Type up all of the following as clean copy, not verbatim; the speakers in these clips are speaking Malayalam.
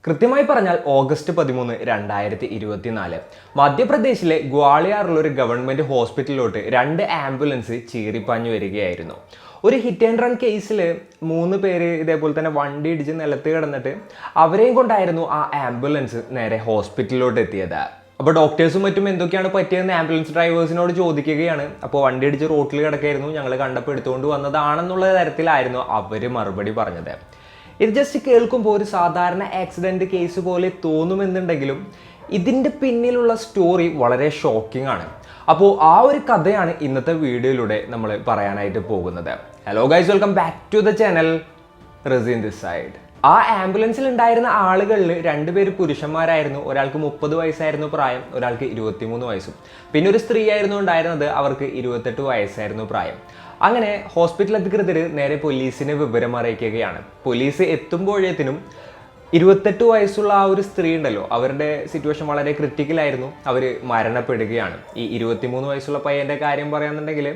കൃത്യമായി പറഞ്ഞാൽ ഓഗസ്റ്റ് 13, 2024 മധ്യപ്രദേശിലെ ഗ്വാളിയാറിലുള്ള ഒരു ഗവൺമെന്റ് ഹോസ്പിറ്റലിലോട്ട് 2 ആംബുലൻസ് ചീറിപ്പാഞ്ഞു വരികയായിരുന്നു. ഒരു ഹിറ്റ് ആൻഡ് റൺ കേസിൽ 3 പേര് ഇതേപോലെ തന്നെ വണ്ടി ഇടിച്ച് നിലത്ത് കിടന്നിട്ട് അവരെയും കൊണ്ടായിരുന്നു ആ ആംബുലൻസ് നേരെ ഹോസ്പിറ്റലിലോട്ട് എത്തിയത്. അപ്പോൾ ഡോക്ടേഴ്സും മറ്റും എന്തൊക്കെയാണ് പറ്റിയതെന്ന് ആംബുലൻസ് ഡ്രൈവേഴ്സിനോട് ചോദിക്കുകയാണ്. അപ്പോൾ വണ്ടി ഇടിച്ച് റോട്ടിൽ കിടക്കായിരുന്നു, ഞങ്ങൾ കണ്ടപ്പോൾ എടുത്തുകൊണ്ട് വന്നതാണെന്നുള്ള തരത്തിലായിരുന്നു അവർ മറുപടി പറഞ്ഞത്. ഇത് ജസ്റ്റ് കേൾക്കുമ്പോൾ ഒരു സാധാരണ ആക്സിഡൻറ്റ് കേസ് പോലെ തോന്നുമെന്നുണ്ടെങ്കിലും ഇതിൻ്റെ പിന്നിലുള്ള സ്റ്റോറി വളരെ ഷോക്കിംഗ് ആണ്. അപ്പോൾ ആ ഒരു കഥയാണ് ഇന്നത്തെ വീഡിയോയിലൂടെ നമ്മൾ പറയാനായിട്ട് പോകുന്നത്. Hello guys, welcome back to the channel. Raseen this side. ആ ആംബുലൻസിൽ ഉണ്ടായിരുന്ന ആളുകളിൽ 2 പേര് പുരുഷന്മാരായിരുന്നു. ഒരാൾക്ക് 30 വയസ്സായിരുന്നു പ്രായം, ഒരാൾക്ക് 23 വയസ്സും. പിന്നെ ഒരു സ്ത്രീ ആയിരുന്നു ഉണ്ടായിരുന്നത്, അവർക്ക് 28 വയസ്സായിരുന്നു പ്രായം. അങ്ങനെ ഹോസ്പിറ്റൽ അധികൃതർ നേരെ പോലീസിനെ വിവരം അറിയിക്കുകയാണ്. പോലീസ് എത്തുമ്പോഴേത്തിനും 28 വയസ്സുള്ള ആ ഒരു സ്ത്രീ ഉണ്ടല്ലോ, അവരുടെ സിറ്റുവേഷൻ വളരെ ക്രിട്ടിക്കലായിരുന്നു. അവർ മരണപ്പെടുകയാണ്. ഈ 23 വയസ്സുള്ള പയ്യൻ്റെ കാര്യം പറയാന്നുണ്ടെങ്കിൽ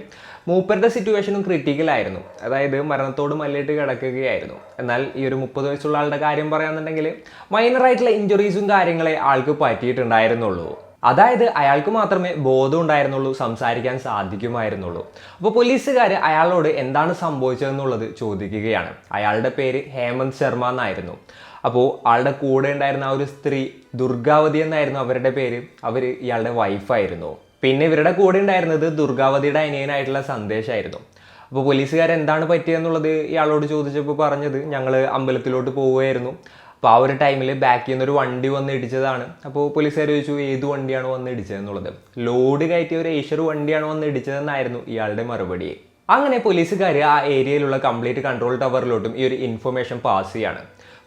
മൂപ്പരുടെ സിറ്റുവേഷനും ക്രിട്ടിക്കലായിരുന്നു, അതായത് മരണത്തോട് മല്ലിട്ട് കിടക്കുകയായിരുന്നു. എന്നാൽ ഈ ഒരു 30 വയസ്സുള്ള ആളുടെ കാര്യം പറയാന്നുണ്ടെങ്കിൽ മൈനറായിട്ടുള്ള ഇഞ്ചുറീസും കാര്യങ്ങളെ ആൾക്ക് പറ്റിയിട്ടുണ്ടായിരുന്നുള്ളൂ. അതായത് അയാൾക്ക് മാത്രമേ ബോധം ഉണ്ടായിരുന്നുള്ളൂ, സംസാരിക്കാൻ സാധിക്കുമായിരുന്നുള്ളൂ. അപ്പോൾ പോലീസുകാർ അയാളോട് എന്താണ് സംഭവിച്ചതെന്നുള്ളത് ചോദിക്കുകയാണ്. അയാളുടെ പേര് ഹേമന്ത് ശർമ്മ എന്നായിരുന്നു. അപ്പോൾ ആളുടെ കൂടെ ഉണ്ടായിരുന്ന ആ ഒരു സ്ത്രീ ദുർഗാവതി എന്നായിരുന്നു അവരുടെ പേര്. അവർ ഇയാളുടെ വൈഫായിരുന്നു. പിന്നെ ഇവരുടെ കൂടെ ഉണ്ടായിരുന്നത് ദുർഗാവതിയുടെ അനിയനായിട്ടുള്ള സന്ദേശമായിരുന്നു. അപ്പോൾ പോലീസുകാർ എന്താണ് പറ്റിയെന്നുള്ളത് ഇയാളോട് ചോദിച്ചപ്പോൾ പറഞ്ഞത്, ഞങ്ങൾ അമ്പലത്തിലോട്ട് പോവുകയായിരുന്നു. അപ്പോൾ ആ ഒരു ടൈമിൽ ബാക്കിൽ നിന്നൊരു വണ്ടി വന്ന് ഇടിച്ചതാണ്. അപ്പോൾ പോലീസുകാർ ചോദിച്ചു ഏത് വണ്ടിയാണ് വന്ന് ഇടിച്ചതെന്നുള്ളത്. ലോഡ് കയറ്റിയ ഒരു ഏഷ്യർ വണ്ടിയാണ് വന്ന് ഇടിച്ചതെന്നായിരുന്നു ഇയാളുടെ മറുപടി. അങ്ങനെ പോലീസുകാർ ആ ഏരിയയിലുള്ള കംപ്ലീറ്റ് കൺട്രോൾ ടവറിലോട്ടും ഈ ഒരു ഇൻഫർമേഷൻ പാസ് ചെയ്യാണ്.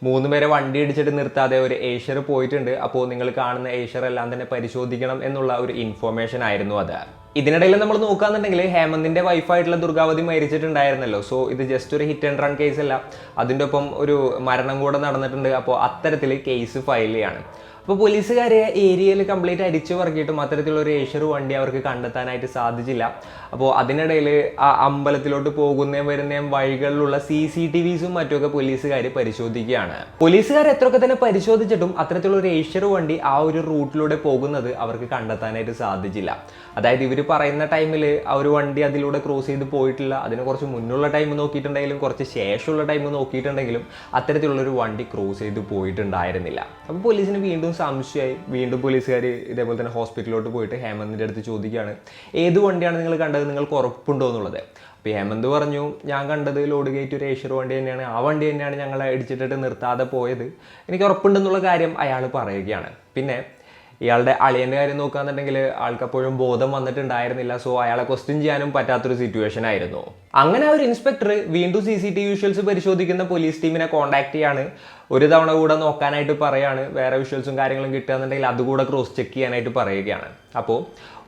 3 പേരെ വണ്ടി ഇടിച്ചിട്ട് നിർത്താതെ ഒരു ഏഷ്യർ പോയിട്ടുണ്ട്, അപ്പോൾ നിങ്ങൾ കാണുന്ന ഏഷ്യർ എല്ലാം തന്നെ പരിശോധിക്കണം എന്നുള്ള ഒരു ഇൻഫർമേഷൻ ആയിരുന്നു അത്. ഇതിനിടയിൽ നമ്മൾ നോക്കുകയാണെന്നുണ്ടെങ്കിൽ ഹേമന്തിന്റെ വൈഫായിട്ടുള്ള ദുർഗാവതി മരിച്ചിട്ടുണ്ടായിരുന്നല്ലോ. സോ ഇത് ജസ്റ്റ് ഒരു ഹിറ്റ് ആൻഡ് റൺ കേസ് അല്ല, അതിൻ്റെ ഒപ്പം ഒരു മരണം കൂടെ നടന്നിട്ടുണ്ട്. അപ്പോൾ അത്തരത്തിൽ കേസ് ഫയൽ ചെയ്യാണ്. അപ്പോൾ പോലീസുകാരെ ഏരിയയിൽ കംപ്ലീറ്റ് അരിച്ചു പറക്കിയിട്ടും അത്തരത്തിലുള്ള ഒരു ഏഷ്യർ വണ്ടി അവർക്ക് കണ്ടെത്താനായിട്ട് സാധിച്ചില്ല. അപ്പോൾ അതിനിടയിൽ ആ അമ്പലത്തിലോട്ട് പോകുന്നതും വരുന്നതും വഴികളിലുള്ള CCTVസും മറ്റുമൊക്കെ പോലീസുകാർ പരിശോധിക്കുകയാണ്. പോലീസുകാർ എത്രയൊക്കെ തന്നെ പരിശോധിച്ചിട്ടും അത്തരത്തിലുള്ള ഒരു ഏഷ്യർ വണ്ടി ആ ഒരു റൂട്ടിലൂടെ പോകുന്നത് അവർക്ക് കണ്ടെത്താനായിട്ട് സാധിച്ചില്ല. അതായത് ഇവർ പറയുന്ന ടൈമിൽ ആ ഒരു വണ്ടി അതിലൂടെ ക്രോസ് ചെയ്ത് പോയിട്ടില്ല. അതിന് കുറച്ച് മുന്നുള്ള ടൈം നോക്കിയിട്ടുണ്ടെങ്കിലും കുറച്ച് ശേഷമുള്ള ടൈം നോക്കിയിട്ടുണ്ടെങ്കിലും അത്തരത്തിലുള്ളൊരു വണ്ടി ക്രോസ് ചെയ്ത് പോയിട്ടുണ്ടായിരുന്നില്ല. അപ്പോൾ പോലീസിന് വീണ്ടും സംശയമായി. വീണ്ടും പോലീസുകാർ ഇതേപോലെ തന്നെ ഹോസ്പിറ്റലിലോട്ട് പോയിട്ട് ഹേമന്തിൻ്റെ അടുത്ത് ചോദിക്കുകയാണ്, ഏത് വണ്ടിയാണ് നിങ്ങൾ കണ്ടത്, നിങ്ങൾക്ക് ഉറപ്പുണ്ടോ എന്നുള്ളത്. അപ്പോൾ ഹേമന്ത് പറഞ്ഞു, ഞാൻ കണ്ടത് ലോഡ് ഗേറ്റ് ഒരു ഏഷ്യർ വണ്ടി തന്നെയാണ്, ആ വണ്ടി തന്നെയാണ് ഞങ്ങളെ ഇടിച്ചിട്ടിട്ട് നിർത്താതെ പോയത്, എനിക്ക് ഉറപ്പുണ്ടെന്നുള്ള കാര്യം അയാൾ പറയുകയാണ്. പിന്നെ ഇയാളുടെ അളിയൻ്റെ കാര്യം നോക്കുകയാണെന്നുണ്ടെങ്കിൽ ആൾക്കപ്പോഴും ബോധം വന്നിട്ടുണ്ടായിരുന്നില്ല. സോ അയാളെ ക്വസ്റ്റ്യൻ ചെയ്യാനും പറ്റാത്തൊരു സിറ്റുവേഷൻ ആയിരുന്നു. അങ്ങനെ ഒരു ഇൻസ്പെക്ടർ വീണ്ടും CCTV വിഷ്വൽസ് പരിശോധിക്കുന്ന പോലീസ് ടീമിനെ കോൺടാക്ട് ചെയ്യാണ്. ഒരു തവണ കൂടെ നോക്കാനായിട്ട് പറയാണ്. വേറെ വിഷ്വൽസും കാര്യങ്ങളും കിട്ടുകയെന്നുണ്ടെങ്കിൽ അതുകൂടെ ക്രോസ് ചെക്ക് ചെയ്യാനായിട്ട് പറയുകയാണ്. അപ്പോൾ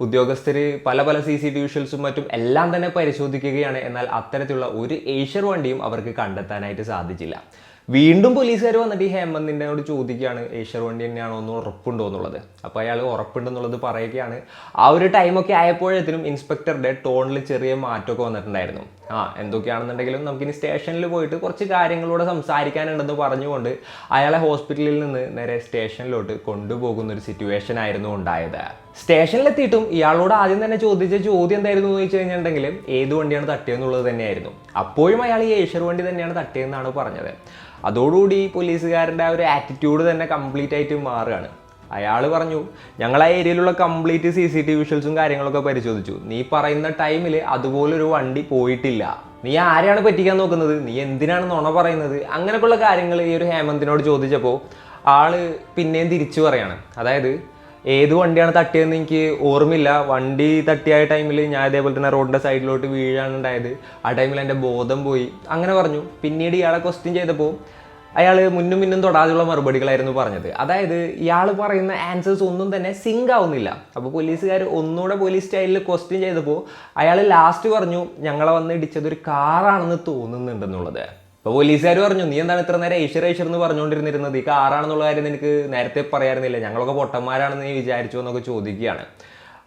ഉദ്യോഗസ്ഥർ പല CCTV വിഷ്വൽസും മറ്റും എല്ലാം തന്നെ പരിശോധിക്കുകയാണ്. എന്നാൽ അത്തരത്തിലുള്ള ഒരു ഏഷ്യർ വണ്ടിയും അവർക്ക് കണ്ടെത്താനായിട്ട് സാധിച്ചില്ല. വീണ്ടും പോലീസുകാർ വന്നിട്ട് ഈ ഹേമന്തിനോട് ചോദിക്കുകയാണ്, ഏഷ്യർ വണ്ടി തന്നെയാണോ ഒന്ന് ഉറപ്പുണ്ടോ എന്നുള്ളത്. അപ്പോൾ അയാൾ ഉറപ്പുണ്ടെന്നുള്ളത് പറയുകയാണ്. ആ ഒരു ടൈമൊക്കെ ആയപ്പോഴത്തേനും ഇൻസ്പെക്ടറുടെ ടോണിൽ ചെറിയ മാറ്റമൊക്കെ വന്നിട്ടുണ്ടായിരുന്നു. എന്തൊക്കെയാണെന്നുണ്ടെങ്കിലും നമുക്കിനി സ്റ്റേഷനിൽ പോയിട്ട് കുറച്ച് കാര്യങ്ങളോട് സംസാരിക്കാനുണ്ടെന്ന് പറഞ്ഞുകൊണ്ട് അയാളെ ഹോസ്പിറ്റലിൽ നിന്ന് നേരെ സ്റ്റേഷനിലോട്ട് കൊണ്ടുപോകുന്ന ഒരു സിറ്റുവേഷൻ ആയിരുന്നു ഉണ്ടായത്. സ്റ്റേഷനിലെത്തിയിട്ടും ഇയാളോട് ആദ്യം തന്നെ ചോദിച്ച ചോദ്യം എന്തായിരുന്നു എന്ന് വെച്ച് കഴിഞ്ഞിട്ടുണ്ടെങ്കിൽ ഏത് വണ്ടിയാണ് തട്ടിയെന്നുള്ളത് തന്നെയായിരുന്നു. അപ്പോഴും അയാൾ ഈ ഏഷ്യർ വണ്ടി തന്നെയാണ് തട്ടിയെന്നാണ് പറഞ്ഞത്. അതോടുകൂടി പോലീസുകാരൻ്റെ ആ ഒരു ആറ്റിറ്റ്യൂഡ് തന്നെ കംപ്ലീറ്റ് ആയിട്ട് മാറുകയാണ്. അയാൾ പറഞ്ഞു, ഞങ്ങൾ ആ ഏരിയയിലുള്ള കംപ്ലീറ്റ് CCTV വിഷ്വൽസും കാര്യങ്ങളൊക്കെ പരിശോധിച്ചു, നീ പറയുന്ന ടൈമിൽ അതുപോലൊരു വണ്ടി പോയിട്ടില്ല, നീ ആരെയാണ് പറ്റിക്കാൻ നോക്കുന്നത്, നീ എന്തിനാണ് നുണ പറയുന്നത്, അങ്ങനെയൊക്കെയുള്ള കാര്യങ്ങൾ ഈ ഒരു ഹേമന്തിനോട് ചോദിച്ചപ്പോൾ ആള് പിന്നെയും തിരിച്ചു പറയാണ്. അതായത് ഏത് വണ്ടിയാണ് തട്ടിയതെന്ന് എനിക്ക് ഓർമ്മയില്ല, വണ്ടി തട്ടിയ ടൈമിൽ ഞാൻ ഇതേപോലെ തന്നെ റോഡിൻ്റെ സൈഡിലോട്ട് വീഴാണ് ഉണ്ടായത്, ആ ടൈമിൽ എൻ്റെ ബോധം പോയി, അങ്ങനെ പറഞ്ഞു. പിന്നീട് ഇയാളെ ക്വസ്റ്റ്യൻ ചെയ്തപ്പോൾ അയാൾ മുന്നും തൊടാതെയുള്ള മറുപടികളായിരുന്നു പറഞ്ഞത്. അതായത് ഇയാൾ പറയുന്ന ആൻസേഴ്സ് ഒന്നും തന്നെ സിങ്ക് ആവുന്നില്ല. അപ്പോൾ പോലീസുകാർ ഒന്നുകൂടെ പോലീസ് സ്റ്റൈലിൽ ക്വസ്റ്റ്യൻ ചെയ്തപ്പോൾ അയാൾ ലാസ്റ്റ് പറഞ്ഞു, ഞങ്ങളെ വന്ന് ഇടിച്ചത് ഒരു കാറാണെന്ന് തോന്നുന്നുണ്ടെന്നുള്ളത്. അപ്പോൾ പോലീസുകാർ പറഞ്ഞു, നീ എന്താണ് ഇത്ര നേരം ഏഷ്യർ എന്ന് പറഞ്ഞുകൊണ്ടിരുന്നത്, ഈ കാറാണെന്നുള്ള കാര്യം എനിക്ക് നേരത്തെ പറയാറുന്നില്ല, ഞങ്ങളൊക്കെ പൊട്ടന്മാരാണെന്ന് നീ വിചാരിച്ചു എന്നൊക്കെ ചോദിക്കുകയാണ്.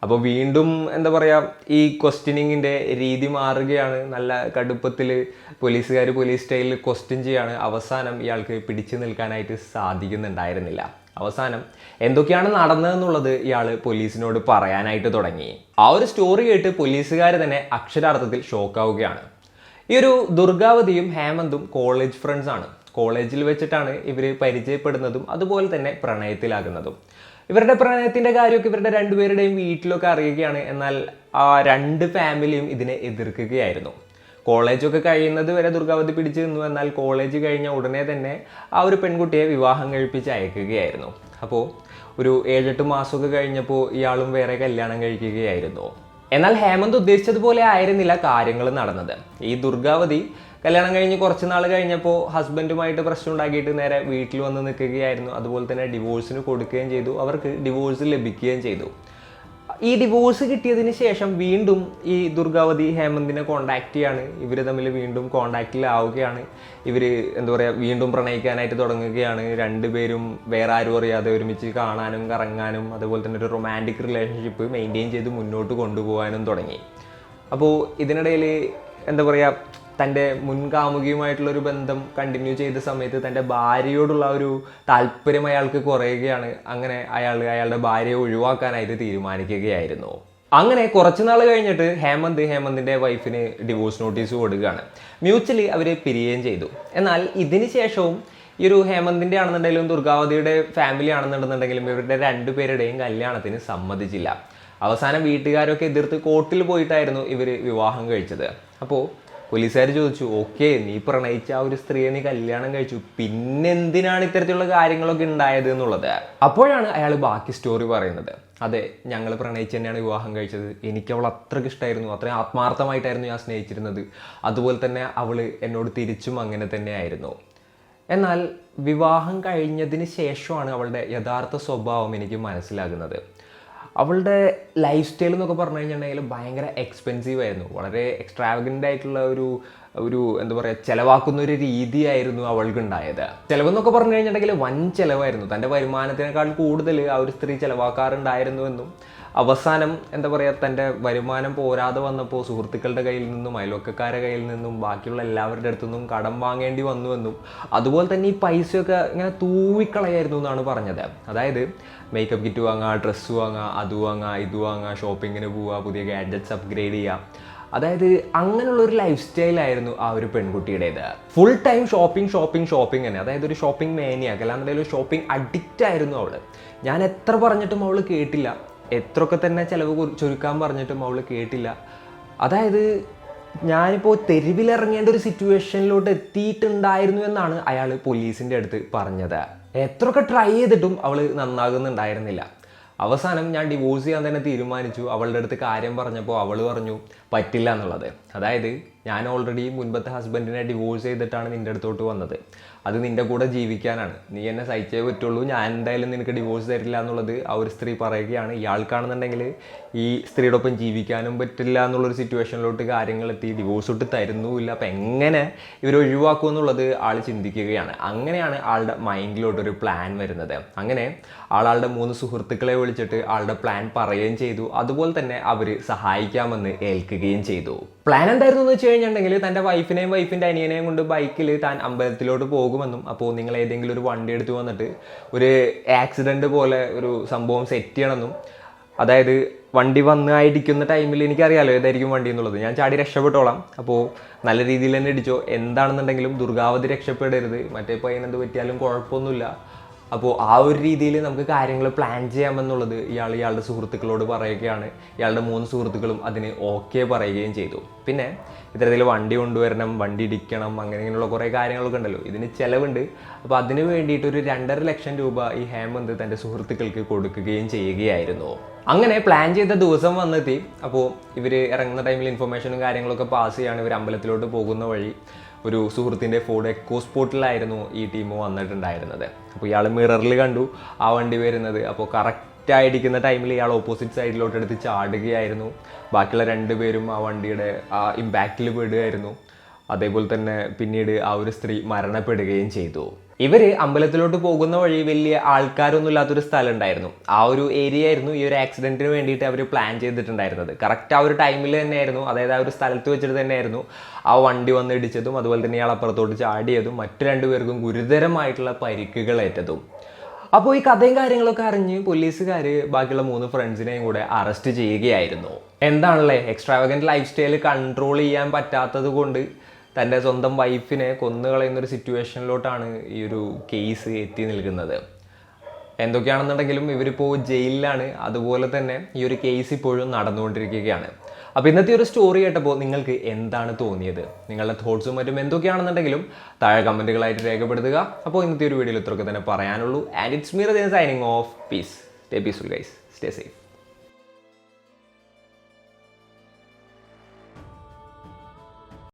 അപ്പോൾ വീണ്ടും എന്താ പറയുക, ഈ ക്വസ്റ്റ്യനിങ്ങിൻ്റെ രീതി മാറുകയാണ്. നല്ല കടുപ്പത്തിൽ പോലീസ് സ്റ്റൈലിൽ ക്വസ്റ്റ്യൻ ചെയ്യാണ്. അവസാനം ഇയാൾക്ക് പിടിച്ചു നിൽക്കാനായിട്ട് സാധിക്കുന്നുണ്ടായിരുന്നില്ല. അവസാനം എന്തൊക്കെയാണ് നടന്നതെന്നുള്ളത് ഇയാൾ പോലീസിനോട് പറയാനായിട്ട് തുടങ്ങി. ആ ഒരു സ്റ്റോറി കേട്ട് പോലീസുകാർ തന്നെ അക്ഷരാർത്ഥത്തിൽ ഷോക്കാവുകയാണ്. ഈ ഒരു ദുർഗാവതിയും ഹേമന്തും കോളേജ് ഫ്രണ്ട്സ് ആണ്. കോളേജിൽ വെച്ചിട്ടാണ് ഇവർ പരിചയപ്പെടുന്നതും അതുപോലെ തന്നെ പ്രണയത്തിലാകുന്നതും. ഇവരുടെ പ്രണയത്തിൻ്റെ കാര്യമൊക്കെ ഇവരുടെ രണ്ടുപേരുടെയും വീട്ടിലൊക്കെ അറിയുകയാണ്. എന്നാൽ ആ രണ്ട് ഫാമിലിയും ഇതിനെ എതിർക്കുകയായിരുന്നു. കോളേജൊക്കെ കഴിയുന്നത് വരെ ദുർഗാവതി പിടിച്ചു നിന്നു. എന്നാൽ കോളേജ് കഴിഞ്ഞ ഉടനെ തന്നെ ആ ഒരു പെൺകുട്ടിയെ വിവാഹം കഴിപ്പിച്ച് അയക്കുകയായിരുന്നു. അപ്പോൾ ഒരു 7-8 മാസമൊക്കെ കഴിഞ്ഞപ്പോൾ ഇയാളും വേറെ കല്യാണം കഴിക്കുകയായിരുന്നു. എന്നാൽ ഹേമന്ത് ഉദ്ദേശിച്ചതുപോലെ ആയിരുന്നില്ല കാര്യങ്ങൾ നടന്നത്. ഈ ദുർഗാവതി കല്യാണം കഴിഞ്ഞ് കുറച്ച് നാൾ കഴിഞ്ഞപ്പോൾ ഹസ്ബൻഡുമായിട്ട് പ്രശ്നം ഉണ്ടാക്കിയിട്ട് നേരെ വീട്ടിൽ വന്ന് നിൽക്കുകയായിരുന്നു. അതുപോലെ തന്നെ ഡിവോഴ്സിന് കൊടുക്കുകയും ചെയ്തു. അവർക്ക് ഡിവോഴ്സ് ലഭിക്കുകയും ചെയ്തു. ഈ ഡിവോഴ്സ് കിട്ടിയതിന് ശേഷം വീണ്ടും ഈ ദുർഗാവതി ഹേമന്തിനെ കോണ്ടാക്ട് ചെയ്യാണ്. ഇവർ തമ്മിൽ വീണ്ടും കോണ്ടാക്റ്റിലാവുകയാണ്. ഇവർ എന്താ പറയുക, വീണ്ടും പ്രണയിക്കാനായിട്ട് തുടങ്ങുകയാണ്. രണ്ടുപേരും വേറെ ആരും അറിയാതെ ഒരുമിച്ച് കാണാനും കറങ്ങാനും അതുപോലെ തന്നെ ഒരു റൊമാൻറ്റിക് റിലേഷൻഷിപ്പ് മെയിൻറ്റെയിൻ ചെയ്ത് മുന്നോട്ട് കൊണ്ടുപോകാനും തുടങ്ങി. അപ്പോൾ ഇതിനിടയിൽ എന്താ പറയുക, തൻ്റെ മുൻകാമുകിയുമായിട്ടുള്ളൊരു ബന്ധം കണ്ടിന്യൂ ചെയ്ത സമയത്ത് തൻ്റെ ഭാര്യയോടുള്ള ഒരു താല്പര്യം അയാൾക്ക് കുറയുകയാണ്. അങ്ങനെ അയാളുടെ ഭാര്യയെ ഒഴിവാക്കാനായിട്ട് തീരുമാനിക്കുകയായിരുന്നു. അങ്ങനെ കുറച്ച് നാൾ കഴിഞ്ഞിട്ട് ഹേമന്തിൻ്റെ വൈഫിന് ഡിവോഴ്സ് നോട്ടീസ് കൊടുക്കുകയാണ്. മ്യൂച്വലി അവർ പിരിയുകയും ചെയ്തു. എന്നാൽ ഇതിന് ശേഷവും ഈ ഒരു ഹേമന്തിൻ്റെ ആണെന്നുണ്ടെങ്കിലും ദുർഗാവതിയുടെ ഫാമിലി ആണെന്നുണ്ടെന്നുണ്ടെങ്കിലും ഇവരുടെ രണ്ടുപേരുടെയും കല്യാണത്തിന് സമ്മതിച്ചില്ല. അവസാനം വീട്ടുകാരൊക്കെ എതിർത്ത് കോർട്ടിൽ പോയിട്ടായിരുന്നു ഇവർ വിവാഹം കഴിച്ചത്. അപ്പോൾ പോലീസുകാർ ചോദിച്ചു, ഓക്കെ, നീ പ്രണയിച്ച ആ ഒരു സ്ത്രീയെ നീ കല്യാണം കഴിച്ചു, പിന്നെന്തിനാണ് ഇത്തരത്തിലുള്ള കാര്യങ്ങളൊക്കെ ഉണ്ടായത് എന്നുള്ളത്. അപ്പോഴാണ് അയാൾ ബാക്കി സ്റ്റോറി പറയുന്നത്. അതെ, ഞങ്ങൾ പ്രണയിച്ച് തന്നെയാണ് വിവാഹം കഴിച്ചത്. എനിക്ക് അവൾ അത്രയ്ക്ക് ഇഷ്ടമായിരുന്നു, അത്രയും ആത്മാർത്ഥമായിട്ടായിരുന്നു ഞാൻ സ്നേഹിച്ചിരുന്നത്. അതുപോലെ തന്നെ അവൾ എന്നോട് തിരിച്ചും അങ്ങനെ തന്നെയായിരുന്നു. എന്നാൽ വിവാഹം കഴിഞ്ഞതിന് ശേഷമാണ് അവളുടെ യഥാർത്ഥ സ്വഭാവം എനിക്ക് മനസ്സിലാകുന്നത്. അവളുടെ ലൈഫ് സ്റ്റൈൽ എന്നൊക്കെ പറഞ്ഞു കഴിഞ്ഞിട്ടുണ്ടെങ്കിൽ ഭയങ്കര എക്സ്പെൻസീവ് ആയിരുന്നു. വളരെ എക്സ്ട്രാവഗൻ്റ് ആയിട്ടുള്ള ഒരു എന്താ പറയുക, ചിലവാക്കുന്ന ഒരു രീതിയായിരുന്നു അവൾക്ക് ഉണ്ടായത്. ചിലവെന്നൊക്കെ പറഞ്ഞു കഴിഞ്ഞിട്ടുണ്ടെങ്കിൽ വൻ ചിലവായിരുന്നു. തൻ്റെ വരുമാനത്തിനേക്കാൾ കൂടുതൽ ആ ഒരു സ്ത്രീ ചിലവാക്കാറുണ്ടായിരുന്നുവെന്നും അവസാനം എന്താ പറയുക, തൻ്റെ വരുമാനം പോരാതെ വന്നപ്പോൾ സുഹൃത്തുക്കളുടെ കയ്യിൽ നിന്നും അയൽവക്കക്കാരുടെ കയ്യിൽ നിന്നും ബാക്കിയുള്ള എല്ലാവരുടെ അടുത്തു നിന്നും കടം വാങ്ങേണ്ടി വന്നുവെന്നും അതുപോലെ തന്നെ ഈ പൈസയൊക്കെ ഇങ്ങനെ തൂവിക്കളയായിരുന്നു എന്നാണ് പറഞ്ഞത്. അതായത് മേക്കപ്പ് കിറ്റ് വാങ്ങുക, ഡ്രസ്സ് വാങ്ങുക, അത് വാങ്ങുക, ഇത് വാങ്ങുക, ഷോപ്പിങ്ങിന് പോവുക, പുതിയ ഗാഡ്ജറ്റ്സ് അപ്ഗ്രേഡ് ചെയ്യുക. അതായത് അങ്ങനെയുള്ളൊരു ലൈഫ് സ്റ്റൈലായിരുന്നു ആ ഒരു പെൺകുട്ടിയുടേത്. ഫുൾ ടൈം ഷോപ്പിംഗ് തന്നെ. അതായത് ഒരു ഷോപ്പിംഗ് മേനിയാക്ക്, അല്ലാന്നുണ്ടെങ്കിൽ ഒരു ഷോപ്പിംഗ് അഡിക്റ്റ് ആയിരുന്നു അവൾ. ഞാൻ എത്ര പറഞ്ഞിട്ടും അവൾ കേട്ടില്ല. എത്രയൊക്കെ തന്നെ ചിലവ് ചുരുക്കാൻ പറഞ്ഞിട്ടും അവൾ കേട്ടില്ല. അതായത് ഞാനിപ്പോൾ തെരുവിലിറങ്ങേണ്ട ഒരു സിറ്റുവേഷനിലോട്ട് എത്തിയിട്ടുണ്ടായിരുന്നു എന്നാണ് അയാൾ പോലീസിൻ്റെ അടുത്ത് പറഞ്ഞത്. എത്രയൊക്കെ ട്രൈ ചെയ്തിട്ടും അവൾ നന്നാകുന്നുണ്ടായിരുന്നില്ല. അവസാനം ഞാൻ ഡിവോഴ്സ് ചെയ്യാൻ തന്നെ തീരുമാനിച്ചു. അവളുടെ അടുത്ത് കാര്യം പറഞ്ഞപ്പോൾ അവൾ പറഞ്ഞു പറ്റില്ല എന്നുള്ളത്. അതായത് ഞാൻ ഓൾറെഡി മുൻപത്തെ ഹസ്ബൻഡിനെ ഡിവോഴ്സ് ചെയ്തിട്ടാണ് നിൻ്റെ അടുത്തോട്ട് വന്നത്. അത് നിൻ്റെ കൂടെ ജീവിക്കാനാണ്, നീ എന്നെ സഹിച്ചേ പറ്റുള്ളൂ, ഞാൻ എന്തായാലും നിനക്ക് ഡിവോഴ്സ് തരില്ല എന്നുള്ളത് ആ ഒരു സ്ത്രീ പറയുകയാണ്. ഇയാൾക്കാണെന്നുണ്ടെങ്കിൽ ഈ സ്ത്രീയുടെ ഒപ്പം ജീവിക്കാനും പറ്റില്ല എന്നുള്ളൊരു സിറ്റുവേഷനിലോട്ട് കാര്യങ്ങളെത്തി. ഡിവോഴ്സ് ഇട്ട് തരുന്നുമില്ല. അപ്പം എങ്ങനെ ഇവർ ഒഴിവാക്കും എന്നുള്ളത് ആൾ ചിന്തിക്കുകയാണ്. അങ്ങനെയാണ് ആളുടെ മൈൻഡിലോട്ടൊരു പ്ലാൻ വരുന്നത്. അങ്ങനെ ആളുടെ 3 സുഹൃത്തുക്കളെ വിളിച്ചിട്ട് ആളുടെ പ്ലാൻ പറയുകയും ചെയ്തു. അതുപോലെ തന്നെ അവർ സഹായിക്കാമെന്ന് ഏൽക്കുകയും ചെയ്തു. പ്ലാൻ എന്തായിരുന്നു എന്ന് വെച്ച് കഴിഞ്ഞിട്ടുണ്ടെങ്കിൽ തൻ്റെ വൈഫിൻ്റെ അനിയനെയും കൊണ്ട് ബൈക്കിൽ താൻ അമ്പലത്തിലോട്ട് പോകുമെന്നും അപ്പോൾ നിങ്ങൾ ഏതെങ്കിലും ഒരു വണ്ടി എടുത്ത് വന്നിട്ട് ഒരു ആക്സിഡൻറ്റ് പോലെ ഒരു സംഭവം സെറ്റ് ചെയ്യണമെന്നും, അതായത് വണ്ടി വന്നായിരിക്കുന്ന ടൈമിൽ എനിക്കറിയാലോ ഏതായിരിക്കും വണ്ടി എന്നുള്ളത്, ഞാൻ ചാടി രക്ഷപ്പെട്ടോളാം, അപ്പോൾ നല്ല രീതിയിൽ തന്നെ ഇടിച്ചോ, എന്താണെന്നുണ്ടെങ്കിലും ദുർഗാവതി രക്ഷപ്പെടരുത്, മറ്റേ പയ്യനെന്ത് പറ്റിയാലും കുഴപ്പമൊന്നുമില്ല. അപ്പോൾ ആ ഒരു രീതിയിൽ നമുക്ക് കാര്യങ്ങൾ പ്ലാൻ ചെയ്യാമെന്നുള്ളത് ഇയാളുടെ സുഹൃത്തുക്കളോട് പറയുകയാണ്. ഇയാളുടെ 3 സുഹൃത്തുക്കളും അതിന് ഓക്കെ പറയുകയും ചെയ്തു. പിന്നെ ഇത്തരത്തിൽ വണ്ടി കൊണ്ടുവരണം, വണ്ടി ഇടിക്കണം, അങ്ങനെയുള്ള കുറേ കാര്യങ്ങളൊക്കെ ഉണ്ടല്ലോ, ഇതിന് ചിലവുണ്ട്. അപ്പോൾ അതിന് വേണ്ടിയിട്ട് ഒരു 2.5 ലക്ഷം രൂപ ഈ ഹേമന്ത് തൻ്റെ സുഹൃത്തുക്കൾക്ക് കൊടുക്കുകയും ചെയ്യുകയായിരുന്നു. അങ്ങനെ പ്ലാൻ ചെയ്ത ദിവസം വന്നെത്തി. അപ്പോൾ ഇവർ ഇറങ്ങുന്ന ടൈമിൽ ഇൻഫർമേഷനും കാര്യങ്ങളൊക്കെ പാസ് ചെയ്യാണ്. ഇവർ അമ്പലത്തിലോട്ട് പോകുന്ന വഴി ഒരു സുഹൃത്തിൻ്റെ ഫോർഡ് എക്കോ സ്പോർട്ടിലായിരുന്നു ഈ ടീം വന്നിട്ടുണ്ടായിരുന്നത്. അപ്പോൾ ഇയാൾ മിററിൽ കണ്ടു ആ വണ്ടി വരുന്നത്. അപ്പോൾ കറക്റ്റായിരിക്കുന്ന ടൈമിൽ ഇയാൾ ഓപ്പോസിറ്റ് സൈഡിലോട്ട് എടുത്ത് ചാടുകയായിരുന്നു. ബാക്കിയുള്ള 2 പേരും ആ വണ്ടിയുടെ ആ ഇമ്പാക്റ്റിൽ പെടുകയായിരുന്നു. അതേപോലെ തന്നെ പിന്നീട് ആ ഒരു സ്ത്രീ മരണപ്പെടുകയും ചെയ്തു. ഇവർ അമ്പലത്തിലോട്ട് പോകുന്ന വഴി വലിയ ആൾക്കാരൊന്നും ഇല്ലാത്തൊരു സ്ഥലം ഉണ്ടായിരുന്നു. ആ ഒരു ഏരിയ ആയിരുന്നു ഈ ഒരു ആക്സിഡന്റിന് വേണ്ടിയിട്ട് അവർ പ്ലാൻ ചെയ്തിട്ടുണ്ടായിരുന്നത്. കറക്റ്റ് ആ ഒരു ടൈമിൽ തന്നെയായിരുന്നു, അതായത് ആ ഒരു സ്ഥലത്ത് വെച്ചിട്ട് തന്നെയായിരുന്നു ആ വണ്ടി വന്ന് ഇടിച്ചതും അതുപോലെ തന്നെ ഇയാൾ അപ്പുറത്തോട്ട് ചാടിയതും മറ്റു രണ്ടുപേർക്കും ഗുരുതരമായിട്ടുള്ള പരിക്കുകളേറ്റതും. അപ്പോൾ ഈ കഥയും കാര്യങ്ങളൊക്കെ അറിഞ്ഞ് പോലീസുകാർ ബാക്കിയുള്ള 3 ഫ്രണ്ട്സിനെയും കൂടെ അറസ്റ്റ് ചെയ്യുകയായിരുന്നു. എന്താണല്ലേ, എക്സ്ട്രാവഗന്റ് ലൈഫ് സ്റ്റൈൽ കൺട്രോൾ ചെയ്യാൻ പറ്റാത്തത് കൊണ്ട് തൻ്റെ സ്വന്തം വൈഫിനെ കൊന്നുകളയുന്നൊരു സിറ്റുവേഷനിലോട്ടാണ് ഈ ഒരു കേസ് എത്തി നിൽക്കുന്നത്. എന്തൊക്കെയാണെന്നുണ്ടെങ്കിലും ഇവരിപ്പോൾ ജയിലിലാണ്. അതുപോലെ തന്നെ ഈ ഒരു കേസ് ഇപ്പോഴും നടന്നുകൊണ്ടിരിക്കുകയാണ്. അപ്പോൾ ഇന്നത്തെ ഒരു സ്റ്റോറി കേട്ടപ്പോൾ നിങ്ങൾക്ക് എന്താണ് തോന്നിയത്? നിങ്ങളുടെ തോട്ട്സും മറ്റും എന്തൊക്കെയാണെന്നുണ്ടെങ്കിലും താഴെ കമൻറ്റുകളായിട്ട് രേഖപ്പെടുത്തുക. അപ്പോൾ ഇന്നത്തെ ഒരു വീഡിയോയിൽ ഇത്രയൊക്കെ തന്നെ പറയാനുള്ളൂ. And it's me signing off. Peace. Stay peaceful guys. Stay safe.